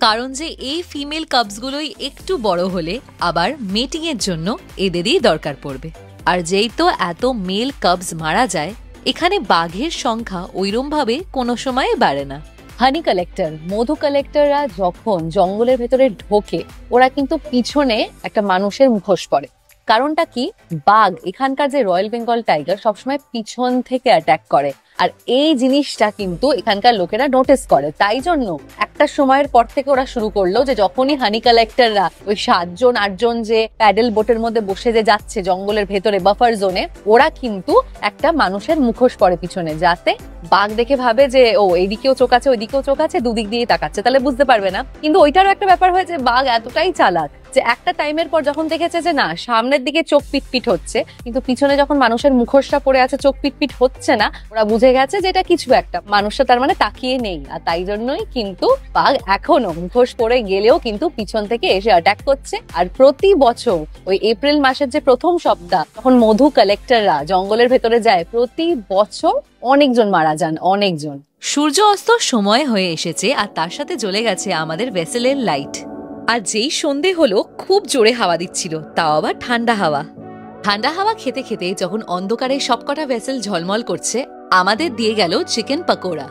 কারণ যে এই ফিমেল কাবসগুলোই একটু বড় হলে আবার মেটিং এর জন্য এদেরই দরকার পড়বে। আর যেই তো এত মেল কাবস মারা যায়, এখানে বাঘের সংখ্যা ওইরম ভাবে কোনো সময় বাড়ে না। হানি কালেক্টর, মধু কালেক্টররা যখন জঙ্গলের ভেতরে ঢোকে, ওরা কিন্তু পিছনে একটা মানুষের মুখোশ পরে। কারণটা কি? বাঘ, এখানকার যে রয়্যাল বেঙ্গল টাইগার, সবসময় পিছন থেকে অ্যাটাক করে, আর এই জিনিসটা কিন্তু এখানকার লোকেরা নোটিস করে। তাই জন্য একটা সময়ের পর থেকে ওরা শুরু করলো যে যখনই হানি কালেক্টররা ওই 7জন 8জন যে প্যাডেল বোটের মধ্যে বসে যে যাচ্ছে জঙ্গলের ভেতরে বাফার জোনে, ওরা কিন্তু একটা মানুষের মুখোশ পরে পিছনে, যাতে বাঘ দেখে ভাবে যে ও এইদিকেও চোখ আছে ওইদিকেও চোখ আছে, দুদিক দিয়ে তাকাচ্ছে, তাহলে বুঝতে পারবে না। কিন্তু ওইটারও একটা ব্যাপার হয়েছে, বাঘ এতটাই চালাক যে একটা টাইমের পর যখন দেখেছে যে না, সামনের দিকে চোখ পিটপিট হচ্ছে কিন্তু পিছনে যখন মানুষের মুখোশটা পড়ে আছে চোখ পিটপিট হচ্ছে না, ওরা বুঝে গেছে যে এটা কিছু একটা, মানুষটা তার মানে তাকিয়ে নেই। আর তাই জন্যই কিন্তু বাঘ এখনো মুখোশ পরে গেলেও কিন্তু পিছন থেকে এসে অ্যাটাক করছে। আর প্রতি বছর ওই এপ্রিল মাসের যে প্রথম সপ্তাহ, তখন মধু কালেক্টররা জঙ্গলের ভেতরে যায়, প্রতি বছর অনেকজন মারা যান, অনেকজন। সূর্য অস্ত সময় হয়ে এসেছে, আর তার সাথে জ্বলে গেছে আমাদের ভেসেলের লাইট। আর যেই সন্ধে হলো, খুব জোরে হাওয়া দিচ্ছিল, তাও আবার ঠান্ডা হাওয়া। ঠান্ডা হাওয়া খেতে খেতে যখন অন্ধকারে সবকটা ভেসেল ঝলমল করছে, আমাদের দিয়ে গেল চিকেন পাকোড়া।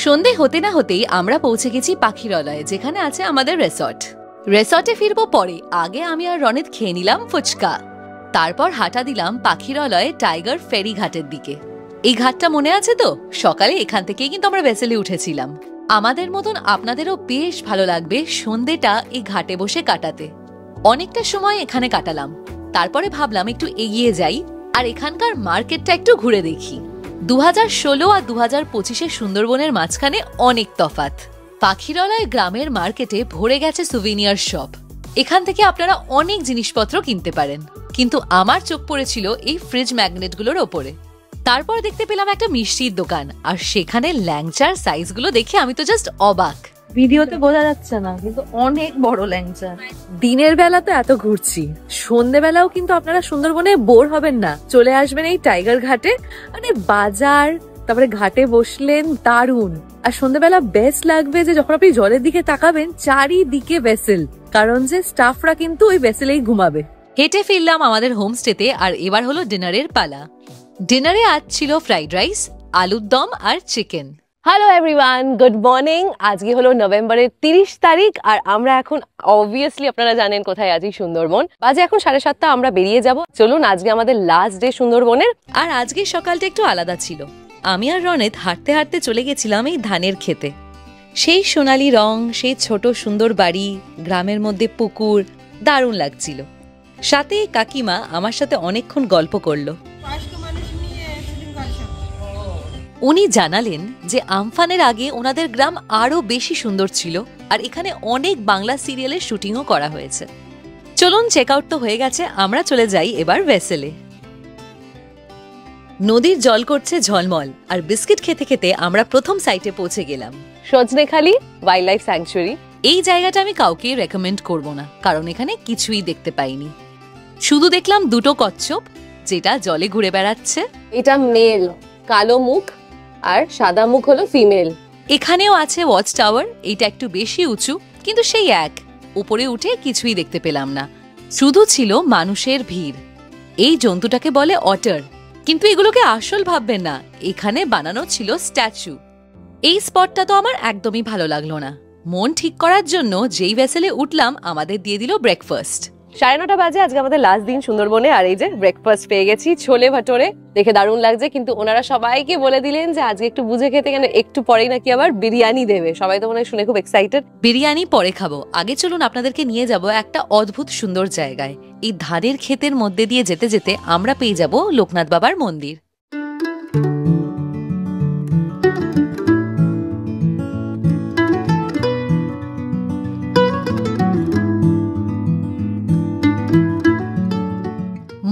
সন্ধে হতে না হতেই আমরা পৌঁছে গেছি পাখিরালয়ে, যেখানে আছে আমাদের রিসর্ট। রিসর্টে ফিরবো পরে, আগে আমি আর রনিত খেয়ে নিলাম ফুচকা। তারপর হাঁটা দিলাম পাখিরালয়ে টাইগার ফেরি ঘাটের দিকে। এই ঘাটটা মনে আছে তো? সকালে এখান থেকেই কিন্তু আমরা ভেসেলে উঠেছিলাম। আমাদের মতন আপনাদেরও বেশ ভালো লাগবে সন্ধেটা এই ঘাটে বসে কাটাতে। অনেকটা সময় এখানে কাটালাম, তারপরে ভাবলাম একটু এগিয়ে যাই আর এখানকার মার্কেটটা একটু ঘুরে দেখি। 2016 আর 2025-এর সুন্দরবনের মাঝখানে অনেক তফাৎ। পাখিরালয় গ্রামের মার্কেটে ভরে গেছে সুভিনিয়ার শপ। এখান থেকে আপনারা অনেক জিনিসপত্র কিনতে পারেন, কিন্তু আমার চোখ পড়েছিল এই ফ্রিজ ম্যাগনেটগুলোর ওপরে। তারপর দেখতে পেলাম একটা মিষ্টির দোকান, আর সেখানে ল্যাংচার সাইজগুলো দেখে আমি তো জাস্ট অবাক। ভিডিওতে বোঝা যাচ্ছে না, কিন্তু অনেক বড় ল্যাংচা। দিনের বেলা তো এত ঘুরছি, সন্ধ্যেবেলাও কিন্তু আপনারা সুন্দরবনে বোর হবেন না, চলে আসবেন এই টাইগার ঘাটে। মানে বাজার, তারপরে ঘাটে বসলেন, দারুণ। আর সন্ধ্যেবেলা বেস্ট লাগবে যে যখন আপনি জলের দিকে তাকাবেন, চারিদিকে ভেসেল, কারণ যে স্টাফরা কিন্তু ওই ভেসেলেই ঘুমাবে। হেঁটে ফিরলাম আমাদের হোমস্টেতে, আর এবার হলো ডিনারের পালা। ডিনারে আজ ছিল ফ্রাইড রাইস, আলুর দম আর chicken. Hello everyone, good morning. আজকে হলো নভেম্বরের 30 তারিখ, আর আমরা এখন অবভিয়াসলি আপনারা জানেন কোথায় আছি, সুন্দরবন। বাজে এখন 7:30, আমরা বেরিয়ে যাব। চলুন, আজকে আমাদের লাস্ট ডে সুন্দরবনের। আর আজকে সকালটা একটু আলাদা ছিল। আমি আর রনিত হাঁটতে হাঁটতে চলে গেছিলাম এই ধানের খেতে। সেই সোনালি রং, সেই ছোট সুন্দর বাড়ি, গ্রামের মধ্যে পুকুর, দারুণ লাগছিল। সাথে কাকিমা আমার সাথে অনেকক্ষণ গল্প করলো। উনি জানালেন যে আমফানের আগে ওনাদের গ্রাম আরো বেশি সুন্দর ছিল, আর এখানে অনেক বাংলা সিরিয়ালের শুটিংও করা হয়েছে। চলুন, চেক আউট তো হয়ে গেছে, আমরা চলে যাই এবার ভেসেলে। নদীর জল করছে ঝলমল, আর বিস্কিট খেতে খেতে আমরা প্রথম সাইটে পৌঁছে গেলাম, সজনেখালি ওয়াইল্ড লাইফ স্যাংচুয়ারি। এই জায়গাটা আমি কাউকে রেকমেন্ড করব না, কারণ এখানে কিছুই দেখতে পাইনি। শুধু দেখলাম দুটো কচ্ছপ যেটা জলে ঘুরে বেড়াচ্ছে। এটা মেল, কালো মুখ, আর সাদা মুখ হলো ফিমেল। এখানেও আছে ওয়াচ টাওয়ার, এটা একটু বেশি উঁচু, কিন্তু সেই এক। উপরে উঠে কিছুই দেখতে পেলাম না, শুধু ছিল মানুষের ভিড়। এই জন্তুটাকে বলে অটার, কিন্তু এগুলোকে আসল ভাববেন না, এখানে বানানো ছিল স্ট্যাচু। এই স্পটটা তো আমার একদমই ভালো লাগলো না। মন ঠিক করার জন্য যেই ভেসেলে উঠলাম, আমাদের দিয়ে দিল ব্রেকফাস্ট। 9:30 বাজে আজকে আমাদের লাস্ট দিন সুন্দরবনে। আর এই যে ব্রেকফাস্ট পেয়ে গেছি, ছোলে ভাটোরে, দেখে দারুণ লাগছে। কিন্তু ওনারা সবাইকে বলে দিলেন যে আজকে একটু বুঝে খেতে, কেন একটু পরেই নাকি আবার বিরিয়ানি দেবে। সবাই তো মনে হয় শুনে খুব এক্সাইটেড। বিরিয়ানি পরে খাবো, আগে চলুন আপনাদেরকে নিয়ে যাব একটা অদ্ভুত সুন্দর জায়গায়। এই ধানের ক্ষেতের মধ্যে দিয়ে যেতে যেতে আমরা পেয়ে যাব লোকনাথ বাবার মন্দির।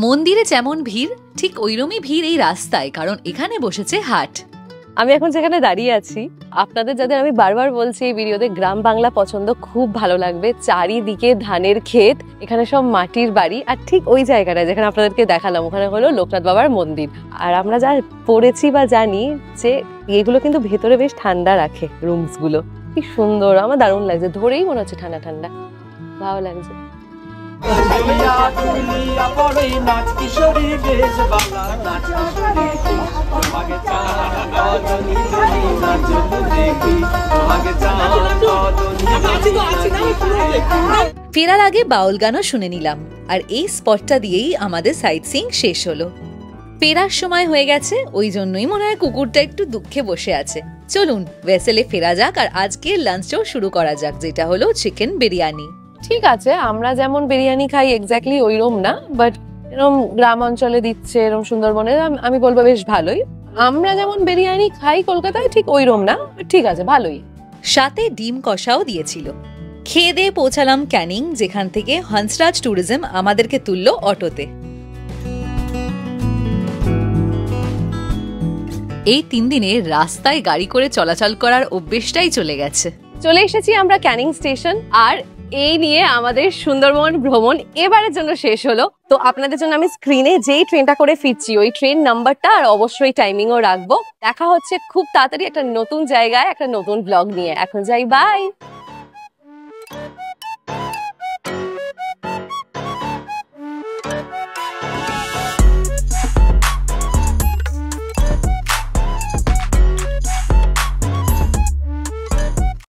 মন্দিরে যেমন ভিড়, ঠিক ওইরকমই ভিড় এই রাস্তায়, কারণ এখানে বসেছে হাট। আমি এখন যেখানে দাঁড়িয়ে আছি, আপনাদের যাদের আমি বারবার বলছি এই ভিডিওতে গ্রাম বাংলা পছন্দ, খুব ভালো লাগবে। চারিদিকে ধানের ক্ষেত, এখানে সব মাটির বাড়ি, আর ঠিক ওই জায়গাটায় যেখানে আপনাদেরকে দেখালাম ওখানে হলো লোকনাথ বাবার মন্দির। আর আমরা যা পড়েছি বা জানি যে এগুলো কিন্তু ভেতরে বেশ ঠান্ডা রাখে, রুমস গুলো। কি সুন্দর, আমার দারুণ লাগছে, ধরেই মনে হচ্ছে ঠান্ডা ঠান্ডা, ভালো লাগছে। ফেরার আগে বাউল গানও শুনে নিলাম, আর এই স্পটটা দিয়েই আমাদের সাইট সিইং শেষ হলো। ফেরার সময় হয়ে গেছে, ওই জন্যই মনে হয় কুকুরটা একটু দুঃখে বসে আছে। চলুন ভেসেলে ফেরা যাক আর আজকের লাঞ্চও শুরু করা যাক, যেটা হলো চিকেন বিরিয়ানি। ঠিক আছে, আমরা যেমন বিরিয়ানি খাই এক্স্যাক্টলি ওইরকম না, বাট এরকম গ্রাম অঞ্চলে দিচ্ছে, এরকম সুন্দরবনে আমি বলবো বেশ ভালোই। আমরা যেমন বিরিয়ানি খাই কলকাতায় ঠিক ওইরকম না, ঠিক আছে ভালোই। সাথে ডিম কষাও দিয়েছিল। খেয়ে দিয়ে পৌঁছালাম ক্যানিং, যেখান থেকে হংসরাজ ট্যুরিজম আমাদেরকে তুললো অটোতে। এই 3 দিনে রাস্তায় গাড়ি করে চলাচল করার অভ্যেসটাই চলে গেছে। চলে এসেছি আমরা ক্যানিং স্টেশন, আর এই নিয়ে আমাদের সুন্দরবন ভ্রমণ এবারের জন্য শেষ হলো। তো আপনাদের জন্য আমি স্ক্রিনে যেই ট্রেনটা করে ফিরছি ওই ট্রেন নাম্বারটা আর অবশ্যই টাইমিংও রাখবো। দেখা হচ্ছে খুব তাড়াতাড়ি একটা নতুন জায়গায় একটা নতুন ব্লগ নিয়ে। এখন যাই, বাই।